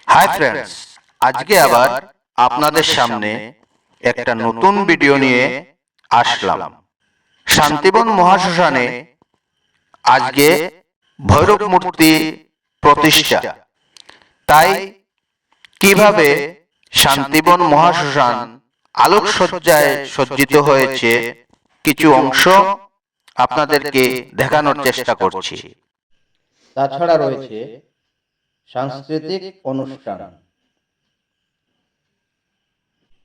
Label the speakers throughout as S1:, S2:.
S1: Hi friends, আজকে আবার আপনাদের সামনে একটা নতুন ভিডিও নিয়ে আসলাম। শান্তিবন মহাশ্মশানে আজকে ভৈরব মূর্তি প্রতিষ্ঠা, তাই কিভাবে শান্তিবন মহাশ্মশান আলোকসজ্জায় সজ্জিত হয়েছে কিছু অংশ আপনাদেরকে দেখানোর চেষ্টা করছি।
S2: তাছাড়া রয়েছে সাংস্কৃতিক অনুষ্ঠান,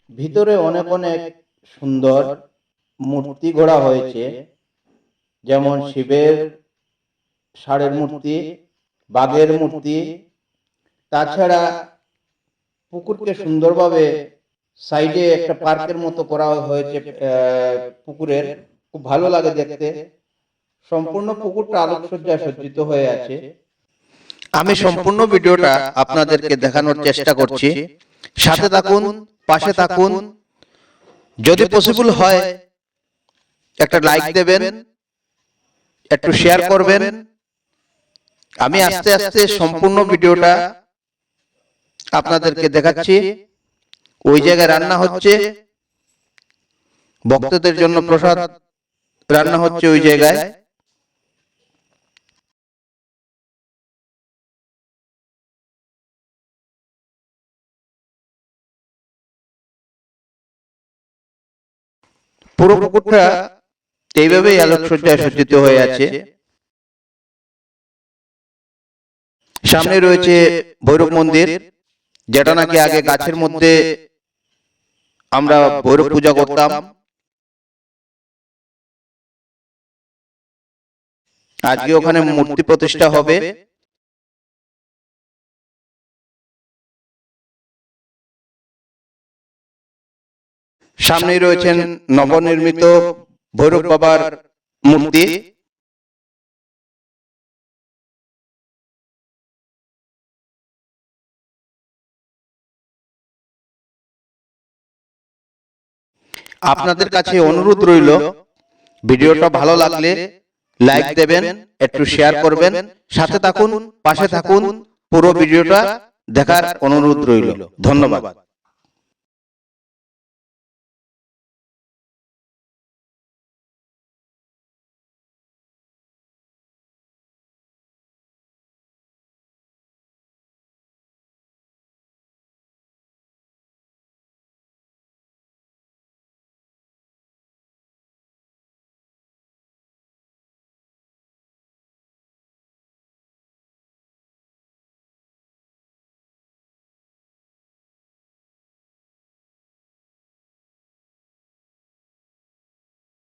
S2: ভিতরে অনেক অনেক সুন্দর মূর্তি গড়া হয়েছে, যেমন শিবের ষাঁড়ের মূর্তি, বাঘের মূর্তি। তাছাড়া পুকুরকে সুন্দরভাবে সাইডে একটা পার্কের মতো করা হয়েছে। পুকুরের খুব ভালো লাগে দেখতে। সম্পূর্ণ পুকুরটা আলোকসজ্জায় সজ্জিত হয়ে আছে।
S3: আমি সম্পূর্ণ ভিডিওটা আপনাদেরকে দেখানোর চেষ্টা করছি। সাথে থাকুন, পাশে থাকুন। যদি পসিবল হয় একটা লাইক দেবেন, একটু শেয়ার করবেন। আমি আস্তে আস্তে সম্পূর্ণ ভিডিওটা আপনাদেরকে দেখাচ্ছি। ওই জায়গায় রান্না হচ্ছে, ভক্তদের জন্য প্রসাদ রান্না হচ্ছে ওই জায়গায়। পুরো পুকুরটা এইভাবেই আলোকসজ্জায় সজ্জিত হয়ে আছে। সামনে রয়েছে ভৈরব মন্দির, যেটা নাকি আগে গাছের মধ্যে আমরা ভৈরব পূজা করতাম। আজকে ওখানে মূর্তি প্রতিষ্ঠা হবে। সামনে রয়েছেন নবনির্মিত ভৈরব বাবার মূর্তি। আপনাদের কাছে অনুরোধ রইল, ভিডিওটা ভালো লাগলে লাইক দেবেন, একটু শেয়ার করবেন, সাথে থাকুন, পাশে থাকুন। পুরো ভিডিওটা দেখার অনুরোধ রইল। ধন্যবাদ।